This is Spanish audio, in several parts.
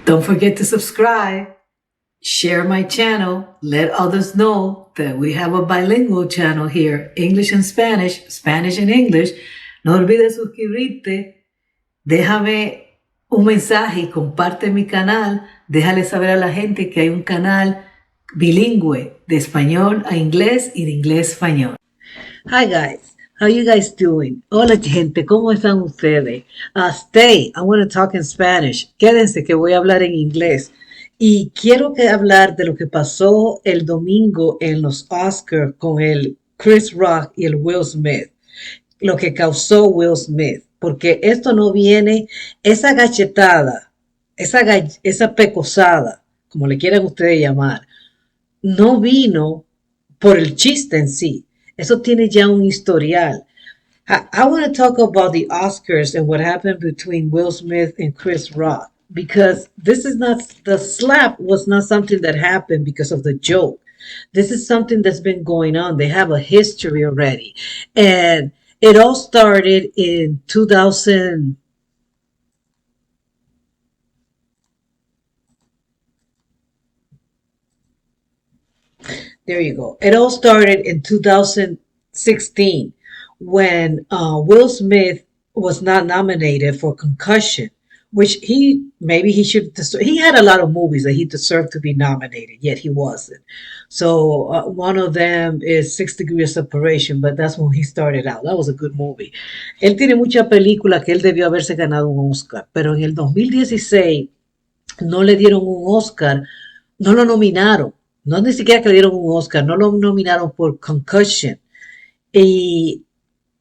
Don't forget to subscribe, share my channel, let others know that we have a bilingual channel here, English and Spanish, Spanish and English. No olvides suscribirte, déjame un mensaje y comparte mi canal. Déjale saber a la gente que hay un canal bilingüe de español a inglés y de inglés a español. Hi guys, how you guys doing? Hola gente, ¿cómo están ustedes? Stay, I want to talk in Spanish. Quédense que voy a hablar en inglés. Y quiero hablar de lo que pasó el domingo en los Oscars con el Chris Rock y el Will Smith. Lo que causó Will Smith. Porque esto no viene, esa gachetada, esa pecosada, como le quieran ustedes llamar, no vino por el chiste en sí. Eso tiene ya un historial. I want to talk about the Oscars and what happened between Will Smith and Chris Rock, because this is not, the slap was not something that happened because of the joke. This is something that's been going on. They have a history already. And it all started in 2000. There you go. It all started in 2016 when Will Smith was not nominated for Concussion, which he should. He had a lot of movies that he deserved to be nominated, yet he wasn't. So one of them is 6 Degrees of Separation, but that's when he started out. That was a good movie. Él tiene muchas películas que él debió haberse ganado un Oscar, pero en el 2016 no le dieron un Oscar, no lo nominaron. No ni siquiera que le dieron un Oscar, no lo nominaron por Concussion. Y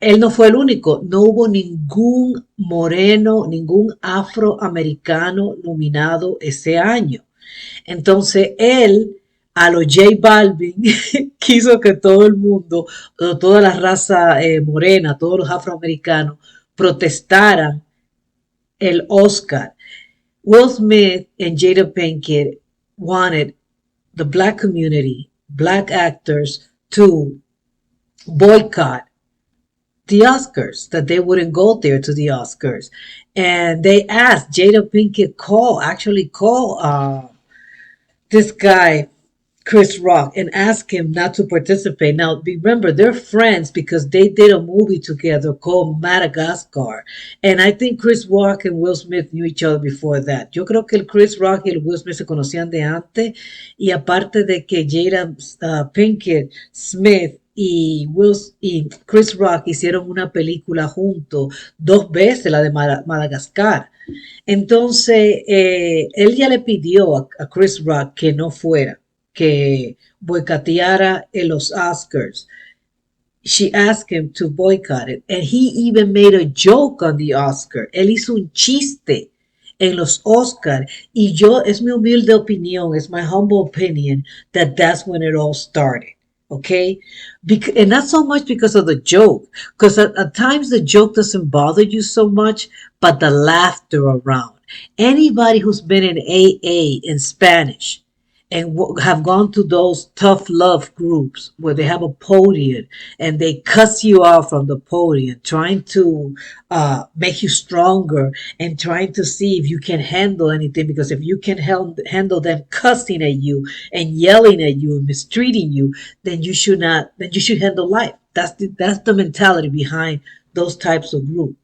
él no fue el único, no hubo ningún moreno, ningún afroamericano nominado ese año. Entonces él, a los J Balvin, quiso que todo el mundo, toda la raza morena, todos los afroamericanos, protestaran el Oscar. Will Smith and Jada Pinkett wanted the black community, black actors, to boycott the Oscars, that they wouldn't go there to the Oscars. And they asked Jada Pinkett actually call this guy, Chris Rock, and ask him not to participate. Now, remember, they're friends because they did a movie together called Madagascar. And I think Chris Rock and Will Smith knew each other before that. Yo creo que el Chris Rock y el Will Smith se conocían de antes. Y aparte de que Jada Pinkett Smith y Chris Rock hicieron una película juntos 2 veces, la de Madagascar. Entonces, él ya le pidió a Chris Rock que no fuera, que boicoteara en los Oscars. She asked him to boycott it, and he even made a joke on the Oscar. Él hizo un chiste en los Oscars, y es mi humilde opinión, it's my humble opinion, that that's when it all started. Okay, and not so much because of the joke, because at times the joke doesn't bother you so much, but the laughter around. Anybody who's been in AA in Spanish and have gone to those tough love groups where they have a podium and they cuss you out from the podium, trying to make you stronger and trying to see if you can handle anything. Because if you can handle them cussing at you and yelling at you and mistreating you, then you should not. Then you should handle life. That's the mentality behind those types of groups.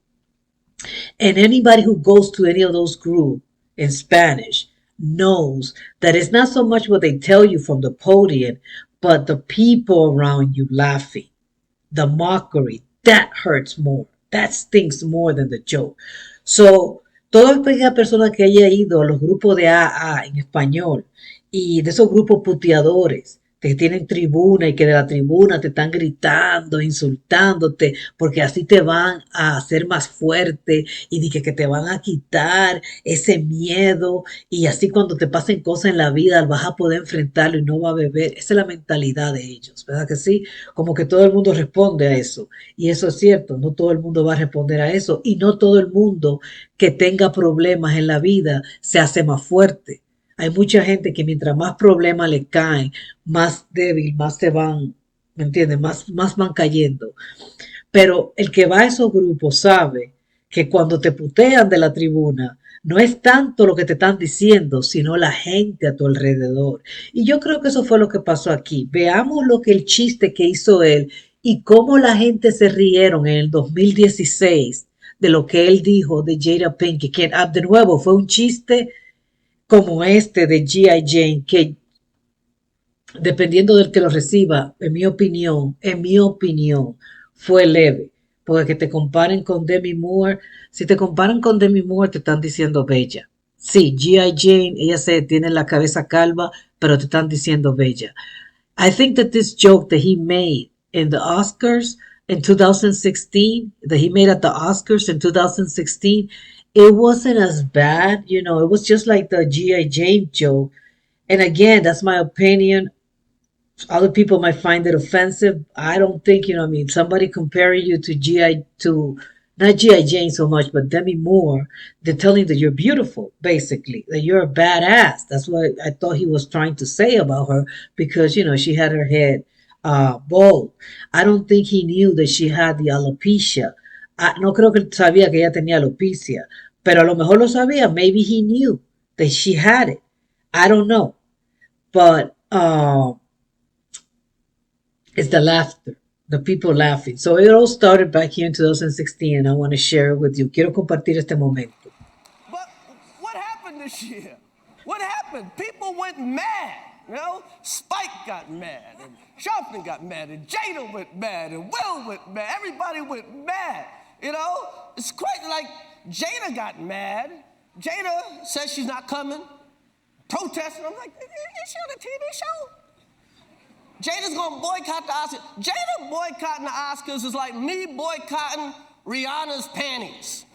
And anybody who goes to any of those groups in Spanish knows that it's not so much what they tell you from the podium, but the people around you laughing, the mockery, that hurts more. That stings more than the joke. So, toda aquella persona que haya ido a los grupos de AA en español y de esos grupos puteadores que tienen tribuna y que de la tribuna te están gritando, insultándote, porque así te van a hacer más fuerte y que te van a quitar ese miedo, y así cuando te pasen cosas en la vida vas a poder enfrentarlo y no va a beber. Esa es la mentalidad de ellos, ¿verdad que sí? Como que todo el mundo responde a eso, y eso es cierto, no todo el mundo va a responder a eso, y no todo el mundo que tenga problemas en la vida se hace más fuerte. Hay mucha gente que mientras más problemas le caen, más débil, más se van, ¿me entiendes? Más van cayendo. Pero el que va a esos grupos sabe que cuando te putean de la tribuna, No es tanto lo que te están diciendo, sino la gente a tu alrededor. Y yo creo que eso fue lo que pasó aquí. Veamos lo que el chiste que hizo él y cómo la gente se rieron en el 2016 de lo que él dijo de Jada Pinkett, que de nuevo fue un chiste como este de G.I. Jane, que dependiendo del que lo reciba, en mi opinión, fue leve. Porque que te comparen con Demi Moore, si te comparan con Demi Moore, te están diciendo bella. Sí, G.I. Jane, ella se tiene la cabeza calva, pero te están diciendo bella. I think that this joke that he made in the Oscars in 2016, that he made at the Oscars in 2016, it wasn't as bad. You know, it was just like the G.I. Jane joke. And again, that's my opinion. Other people might find it offensive. I don't think, I mean, somebody comparing you to not G.I. Jane so much, but Demi Moore, they're telling you that you're beautiful, basically, that you're a badass. That's what I thought he was trying to say about her because, she had her head bald. I don't think he knew that she had the alopecia. No creo que él sabía que ella tenía alopecia, pero a lo mejor lo sabía. Maybe he knew that she had it. I don't know. But, it's the laughter, the people laughing. So it all started back here in 2016, and I want to share it with you. Quiero compartir este momento. But what happened this year? What happened? People went mad. Spike got mad, and Sharpton got mad, and Jada went mad, and Will went mad. Everybody went mad. It's quite like Jada got mad. Jada says she's not coming, protesting. I'm like, is she on a TV show? Jada's gonna boycott the Oscars. Jada boycotting the Oscars is like me boycotting Rihanna's panties.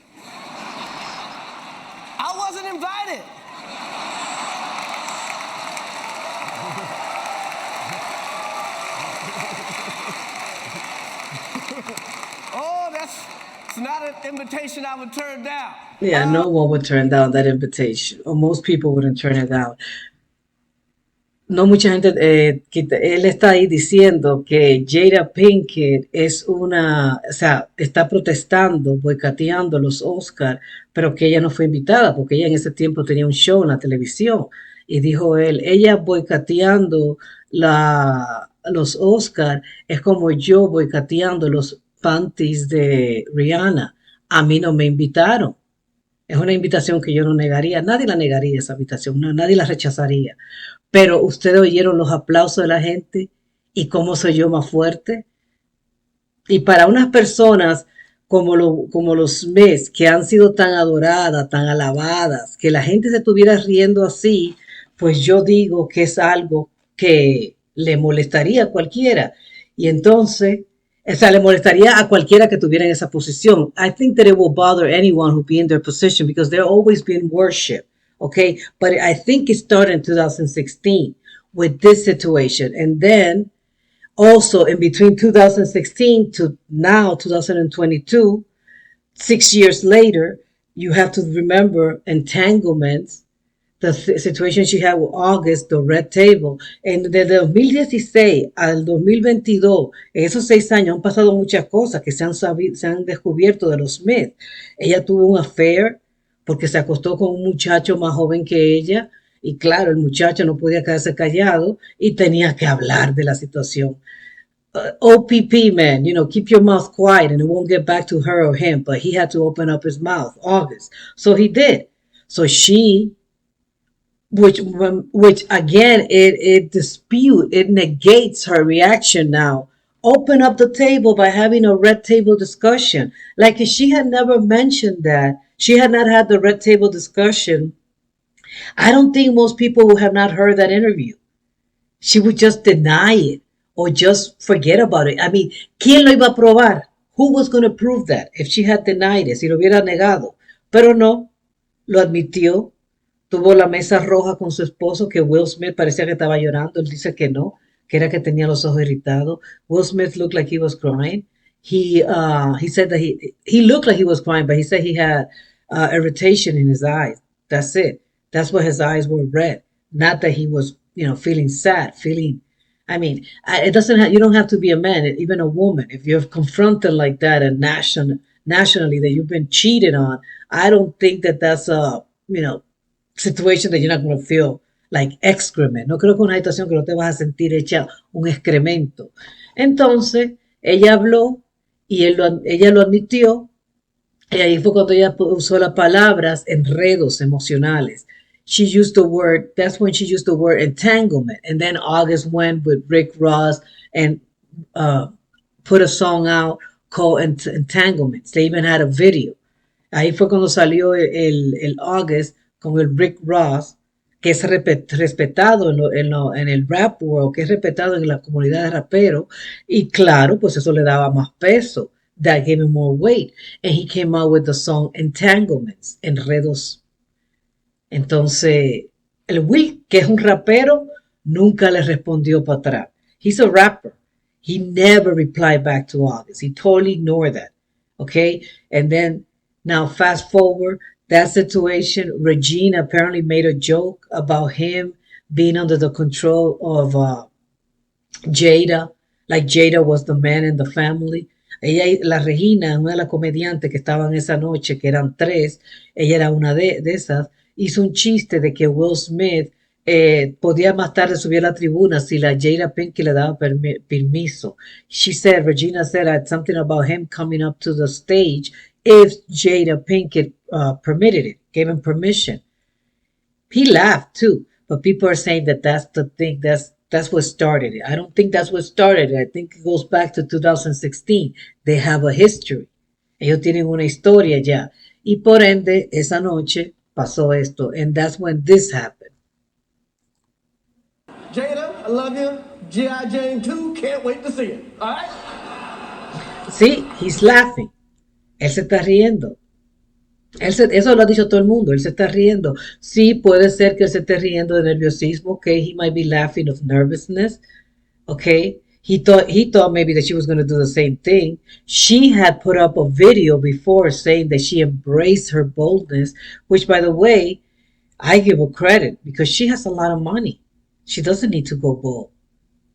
I wasn't invited. Oh, it's not an invitation I would turn down. Yeah, no one would turn down that invitation, or most people wouldn't turn it down. No mucha gente, él está ahí diciendo que Jada Pinkett o sea, está protestando, boicoteando los Oscars, pero que ella no fue invitada porque ella en ese tiempo tenía un show en la televisión. Y dijo él, ella boicoteando los Oscars es como yo boicoteando los panties de Rihanna. A mí no me invitaron. Es una invitación que yo no negaría. Nadie la negaría esa invitación, nadie la rechazaría. Pero ustedes oyeron los aplausos de la gente y cómo soy yo más fuerte. Y para unas personas como los Smiths, que han sido tan adoradas, tan alabadas, que la gente se estuviera riendo así, pues yo digo que es algo que le molestaría a cualquiera. Y entonces, o sea, le molestaría a cualquiera que estuviera en esa posición. I think that it will bother anyone who be in their position because they're always being worshipped. Okay, but I think it started in 2016 with this situation. And then also in between 2016 to now, 2022, 6 years later, you have to remember entanglements, the situation she had with August, the Red Table. Desde 2016 al 2022, en esos 6 años han pasado muchas cosas que se han descubierto de los Smith. Ella tuvo un affair porque se acostó con un muchacho más joven que ella y claro, el muchacho no podía quedarse callado y tenía que hablar de la situación. OPP, man, keep your mouth quiet and it won't get back to her or him, but he had to open up his mouth, August. So he did. So she, which again, it negates her reaction now. Open up the table by having a red table discussion. Like if she had never mentioned that, she had not had the red table discussion, I don't think most people would have not heard that interview. She would just deny it or just forget about it. I mean, ¿quién lo iba a probar? Who was going to prove that if she had denied it, si lo hubiera negado? Pero no, lo admitió. Tuvo la mesa roja con su esposo, que Will Smith parecía que estaba llorando. Él dice que no, que era que tenía los ojos irritados. Will Smith looked like he was crying. He said that he looked like he was crying, but he said he had irritation in his eyes. That's it. That's why his eyes were red. Not that he was, feeling sad, I mean, it doesn't have, you don't have to be a man, even a woman. If you're confronted like that and nationally that you've been cheated on, I don't think that that's you know, situation that you're not going to feel like excrement. No creo que una situación que no te vas a sentir hecha un excremento. Entonces, ella habló y ella lo admitió. Y ahí fue cuando ella usó las palabras enredos emocionales. She used the word, that's when she used the word entanglement. And then August went with Rick Ross and uh, put a song out called Entanglements. They even had a video. Ahí fue cuando salió el August con el Rick Ross, que es respetado en el rap world, que es respetado en la comunidad de raperos. Y claro, pues eso le daba más peso. That gave him more weight. And he came out with the song Entanglements, Enredos. Entonces, el Will, que es un rapero, nunca le respondió para atrás. He's a rapper. He never replied back to August. He totally ignored that. Okay? And then, now fast forward, that situation, Regina apparently made a joke about him being under the control of Jada, like Jada was the man in the family. Ella, la Regina, una de las comediantes que estaban esa noche, que eran tres, ella era una de esas, hizo un chiste de que Will Smith podía más tarde subir a la tribuna si la Jada Pinkett le daba permiso. She said, Regina said something about him coming up to the stage if Jada Pinkett permitted it, gave him permission. He laughed too, but people are saying that that's the thing, that's what started it. I don't think that's what started it. I think it goes back to 2016. They have a history. Ellos tienen una historia ya. Y por ende, esa noche pasó esto. And that's when this happened. Jada, I love you. G.I. Jane 2, can't wait to see it. All right? Sí, he's laughing. Él se está riendo. Eso lo ha dicho todo el mundo, él se está riendo. Sí, puede ser que él se esté riendo de nerviosismo, okay, he might be laughing of nervousness, okay. He thought maybe that she was going to do the same thing. She had put up a video before saying that she embraced her boldness, which, by the way, I give her credit because she has a lot of money. She doesn't need to go bold.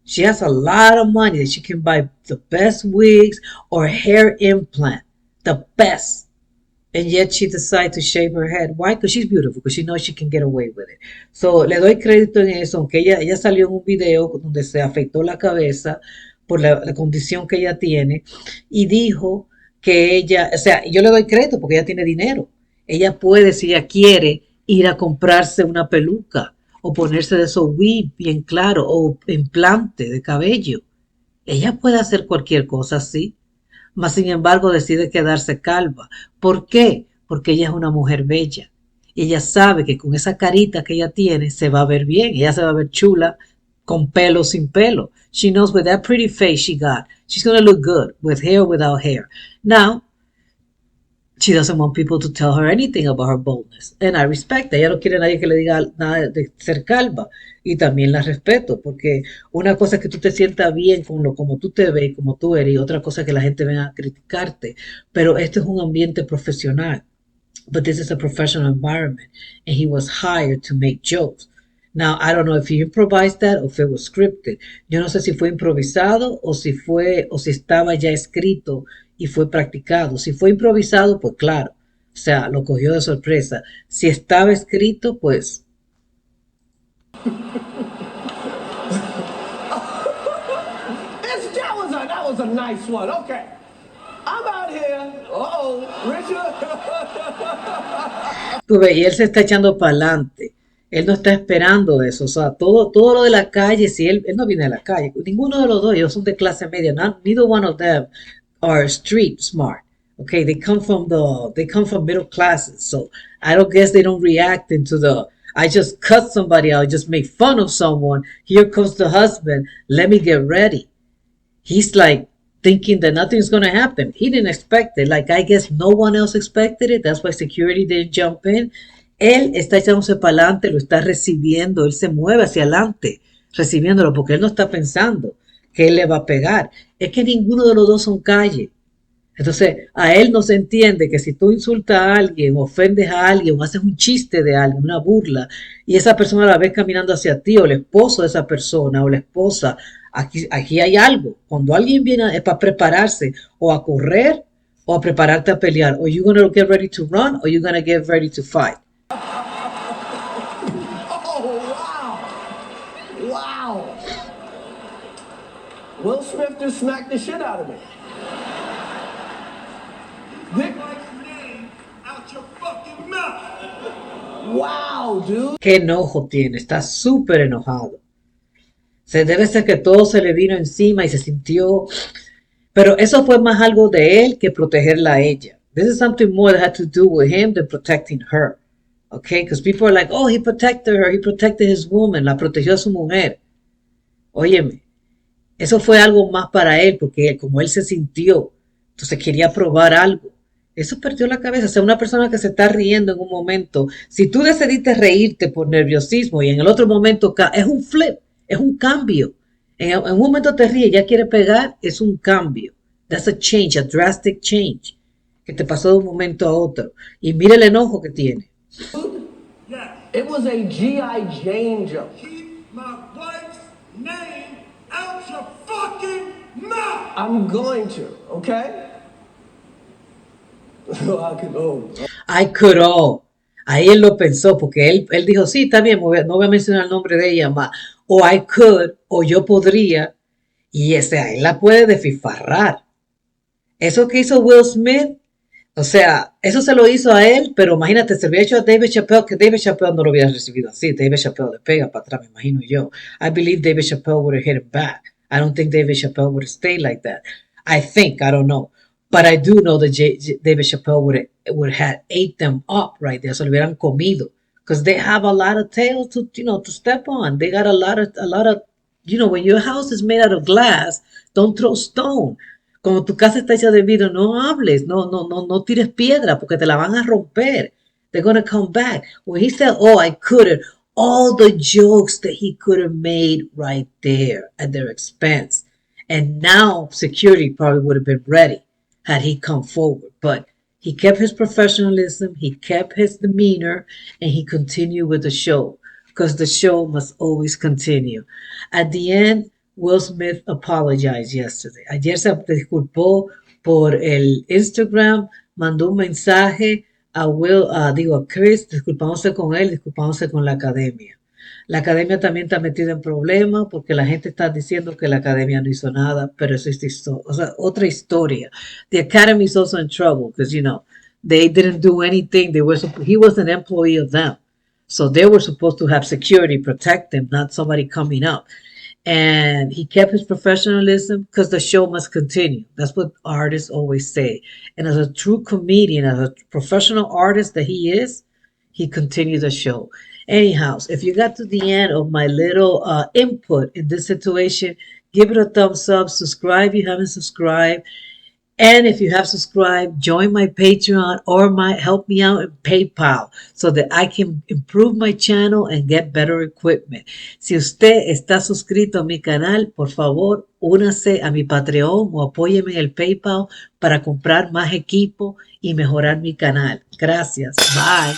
She has a lot of money that she can buy the best wigs or hair implant, the best. And yet she decided to shave her head. Why? Because she's beautiful, because she knows she can get away with it. So, le doy crédito en eso, aunque ella salió en un video donde se afeitó la cabeza por la condición que ella tiene y dijo que ella, o sea, yo le doy crédito porque ella tiene dinero. Ella puede, si ella quiere, ir a comprarse una peluca o ponerse de esos weave bien claro o implante de cabello. Ella puede hacer cualquier cosa así. Mas sin embargo decide quedarse calva. ¿Por qué? Porque ella es una mujer bella. Y ella sabe que con esa carita que ella tiene se va a ver bien. Ella se va a ver chula con pelo sin pelo. She knows with that pretty face she got, she's going to look good with hair or without hair. Now, she doesn't want people to tell her anything about her boldness. And I respect that. Ella no quiere a nadie que le diga nada de ser calva. Y también la respeto, porque una cosa es que tú te sientas bien con como tú te ves, como tú eres, y otra cosa es que la gente venga a criticarte. Pero este es un ambiente profesional. But this is a professional environment. And he was hired to make jokes. Now, I don't know if he improvised that or if it was scripted. Yo no sé si fue improvisado o si estaba ya escrito y fue practicado. Si fue improvisado, pues claro. O sea, lo cogió de sorpresa. Si estaba escrito, pues that was a nice one. Okay. I'm out here. Uh-oh, Richard. tú ves, y él se está echando para adelante. Él no está esperando eso. O sea, todo lo de la calle, si él no viene de la calle, ninguno de los dos, ellos son de clase media. Neither one of them are street smart. Okay, they come from middle classes. So I don't guess they don't react into I just cut somebody out, just make fun of someone. Here comes the husband. Let me get ready. He's like thinking that nothing's going to happen. He didn't expect it. Like, I guess no one else expected it. That's why security didn't jump in. Él está echándose para adelante, lo está recibiendo. Él se mueve hacia adelante, recibiéndolo, porque él no está pensando que él le va a pegar. Es que ninguno de los dos son calle. Entonces, a él no se entiende que si tú insultas a alguien, ofendes a alguien, o haces un chiste de alguien, una burla, y esa persona la ves caminando hacia ti, o el esposo de esa persona, o la esposa, aquí hay algo. Cuando alguien viene es para prepararse, o a correr, o a prepararte a pelear. O you're going to get ready to run, or you're going to get ready to fight. just smacked the shit out of me. My wife's name out your fucking mouth. Wow, dude. Qué enojo tiene, está súper enojado. Se debe ser que todo se le vino encima y se sintió. Pero eso fue más algo de él que protegerla a ella. This is something more that had to do with him than protecting her. Okay? Because people are like, oh, he protected her, he protected his woman, la protegió a su mujer. Óyeme, eso fue algo más para él, porque como él se sintió, entonces quería probar algo. Eso perdió la cabeza. O sea, una persona que se está riendo en un momento, si tú decidiste reírte por nerviosismo y en el otro momento es un flip, es un cambio. En un momento te ríes, ya quiere pegar, es un cambio. That's a change, a drastic change. Que te pasó de un momento a otro. Y mira el enojo que tiene. Yes. It was a G.I. Jane joke. Keep my wife's name out your fucking mouth. I'm going to, okay? I can, I could all. Ahí él lo pensó, porque él dijo, sí, está bien, no voy a mencionar el nombre de ella más. O I could, o yo podría. Y ese él la puede desfifarrar. Eso que hizo Will Smith, o sea, eso se lo hizo a él, pero imagínate, se lo hubiera hecho a David Chappelle, que David Chappelle no lo hubiera recibido así. David Chappelle le pega para atrás, me imagino yo. I believe David Chappelle would have hit him back. I don't think David Chappelle would have stayed like that. I don't know. But I do know that David Chappelle would have ate them up right there. Se lo hubieran comido. Because they have a lot of tail to step on. They got a lot of, when your house is made out of glass, don't throw stone. Como tu casa está hecha de vidrio, no hables, no tires piedra porque te la van a romper. They're going to come back. When he said, oh, I couldn't, all the jokes that he could have made right there at their expense. And now security probably would have been ready had he come forward. But he kept his professionalism, he kept his demeanor, and he continued with the show because the show must always continue. At the end, Will Smith apologized yesterday. Ayer se disculpó por el Instagram, mandó un mensaje a Chris, disculpándose con él, disculpándose con la academia. La academia también está metida en problemas porque la gente está diciendo que la academia no hizo nada, pero eso es otra historia. The academy is also in trouble because, they didn't do anything. He was an employee of them. So they were supposed to have security protect them, not somebody coming up. And he kept his professionalism because the show must continue. That's what artists always say. And as a true comedian, as a professional artist that he is, he continued the show. Anyhow, if you got to the end of my little input in this situation, give it a thumbs up, subscribe if you haven't subscribed. And if you have subscribed, join my Patreon or help me out in PayPal so that I can improve my channel and get better equipment. Si usted está suscrito a mi canal, por favor, únase a mi Patreon o apóyeme en el PayPal para comprar más equipo y mejorar mi canal. Gracias. Bye.